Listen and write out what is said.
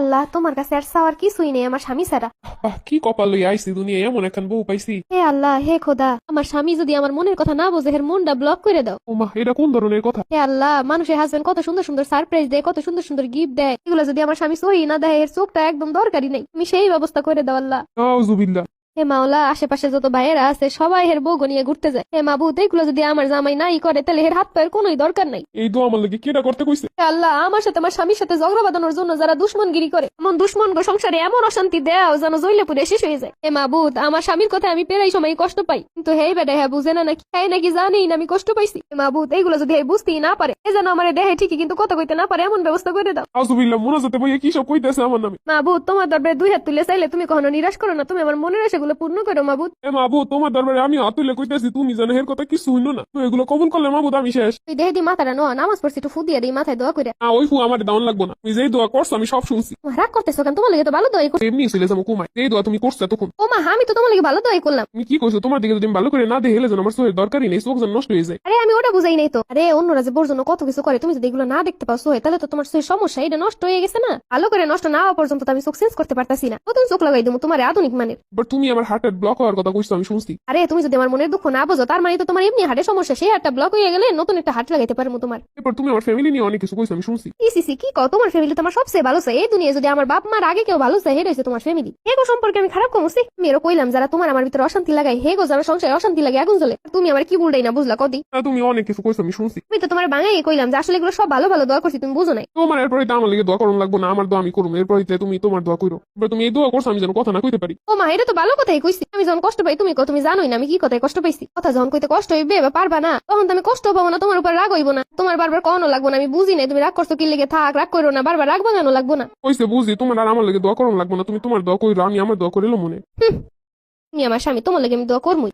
আল্লাহ, তোমার কাছে আর চাওয়ার কিছুই নেই আমার স্বামী ছাড়া। কি কপাল লইয়া আইছি দুনিয়া এমন একখান বউ পাইছি। হে আল্লাহ, হে খোদা, আমার স্বামী যদি আমার মনের কথা না বোঝে, এর মনটা ব্লক করে দাও। ওমা, এটা কোন ধরনের কথা? হে আল্লাহ, মানুষের হাজবেন্ড কত সুন্দর সুন্দর সারপ্রাইজ দেয়, কত সুন্দর সুন্দর গিফট দেয়, এগুলো যদি আমার স্বামী সহি না দেয়, এর চোখটা একদম দরকারি নেই, তুমি সেই ব্যবস্থা করে দাও আল্লাহ। নাউজুবিল্লাহ। হে মাওলা, আশেপাশে যত ভাইয়েরা আছে সবাই হের বউ নিয়ে ঘুরতে যায়। হে মাবুদ, এগুলো যদি আমার জামাই নাই করে তাহলে হের হাত পায়ের কোনোই দরকার নাই। এই দোয়া আমার লাগে কেডা করতে কইছে? হে আল্লাহ, আমার সাথে আমার স্বামীর সাথে ঝগড়া বাঁধানোর জন্য যারা দুশ্মনগিরি করে, এমন দুশ্মন গো সংসারে এমন অশান্তি দেও যেন জইলে পুরে শেষ হয়ে যায়। হে মাবুদ, আমার স্বামীর কথা আমি প্রায় সময় কষ্ট পাই, কিন্তু হেই বেটা হ্যাঁ বুঝে না নাকি, হ্যাঁ নাকি জানেই না আমি কষ্ট পাইছি। হে মাবুদ, এইগুলো যদি হেই বুঝতেই না পারে, এ যেন আমার দেহে ঠিকই কিন্তু কথা কইতে না পারে এমন ব্যবস্থা করে দাও। নাউজুবিল্লাহ, মোনাজাতে বইয়ে কি সব কইতেছে আমার নামে। মাবুদ, তোমার দরবারে দুই হাত তুলে চাইলে তুমি কখনো নিরাশ করো না, তুমি আমার মনের আশাগুলো পূর্ণ করো মাবুদ। এ মাবুদ, তোমার দরবারে আমি হাত তুলে কইতেছি, তুমি জানো এর কথা কিছু হইল না, তো এগুলো কবুল করলে মাবুদ আমি শেষ। তুই দেহে দি মাথাটা ন, নামাজ পড়ছি একটু ফু দিয়ে দিই মাথায় দোয়া করে। ওই ফু আমার দাউন লাগবো না, তুমি যেই দোয়া করছো আমি সব শুনছি। রাগ করতেছো কেন? তোমার লাগে তো ভালো দোয়াই করছি। এমনি চলে যাবো কুমায়, এই দোয়া তুমি করছো তখন। ও মা, আমি তো তোমার লাগে ভালো দোয়াই করলাম। তুমি কি কইছো? তোমার দিকে যদি আমি ভালো করে না দেখে যেন আমার চোখের দরকারই নেই, চোখ যেন নষ্ট হয়ে যায়। আরে আমি ওটা বুঝাই নাই তো। আরে অন্যরা যে বোর জন্য কত কিছু করে, তুমি যদি এগুলো না দেখতে পাও সোহে, তাহলে তো তোমার চোখের সমস্যা এটা নষ্ট হয়ে গেছে না। ভালো করে নষ্ট না হওয়া পর্যন্ত তো আমি চোখ চেঞ্জ করতে পারতাছি না, নতুন চোখ লাগাই দেবো তোমার আধুনিক মানের। বাট তুমি আমার হার্টের ব্লক হওয়ার কথা কইছো আমি শুনছি। আরে তুমি যদি আমার মনের দুঃখ না বোঝো, তার মানে তো তোমার এমনি হার্টের সমস্যা, সেই হার্টটা ব্লক হয়ে গেলে নতুন একটা হার্ট লাগাইতে পারবো তোমার। এরপর তুমি আমার ফ্যামিলি নিয়ে অনেক কিছু কইছো আমি শুনছি। ইসিসি কি কও, তোমার ফ্যামিলি তোমার সবচেয়ে ভালো চাই। এই দুনিয়ায় যদি আমার বাপ মার আগে কেউ ভালো চাই, হেড হয়েছে তোমার ফ্যামিলি। হেগো সম্পর্কে আমি খারাপ কমছি? আমি এরও কইলাম যারা তোমার আমার ভিতরে অশান্তি লাগাই, হেগো যারা সংসারে অশান্তি লাগে আগুন জ্বলে। তুমি আমার কি বুলডাই না বুঝলা কদি? তুমি অনেক কিছু কইছো আমি শুনছি। আমি তো তোমার বাঙাই কইলাম যে আসলে এগুলো সব ভালো ভালো দোয়া করছি, তুমি বুঝো নাই। তোমার এরপরে তো আমার লাগে দোয়া করুন লাগবো না, আমার দোয়া আমি করবো, এরপরে তুমি তোমার দোয়া করো। এবার তুমি এই দোয়া করছো আমি যেন কথা না কইতে পারি। ও মা, এটা তো ভালো কথাই কইছি। আমি যখন কষ্ট পাই তুমি তুমি জানোই না আমি কি কথায় কষ্ট পাইছি। কথা যখন কইতে কষ্ট হইবে বা পারবা না, তখন তো আমি কষ্ট পাবো না, তোমার উপর রাগ হইব না, তোমার বারবার কখনো লাগবো না। আমি বুঝি নাই তুমি রাগ করছো কি লেগে, থাক রাগ করো না, বারবার রাগ ভাঙানো লাগবো না। কইছে বুঝি, তোমার আর আমার লাগে দোয়া করুন লাগবো না, তুমি তোমার দোয়া কইরো, আমি আমার দোয়া করিলো মনে। তুমি আমার স্বামী, তোমার লাগে আমি দোয়া করবই।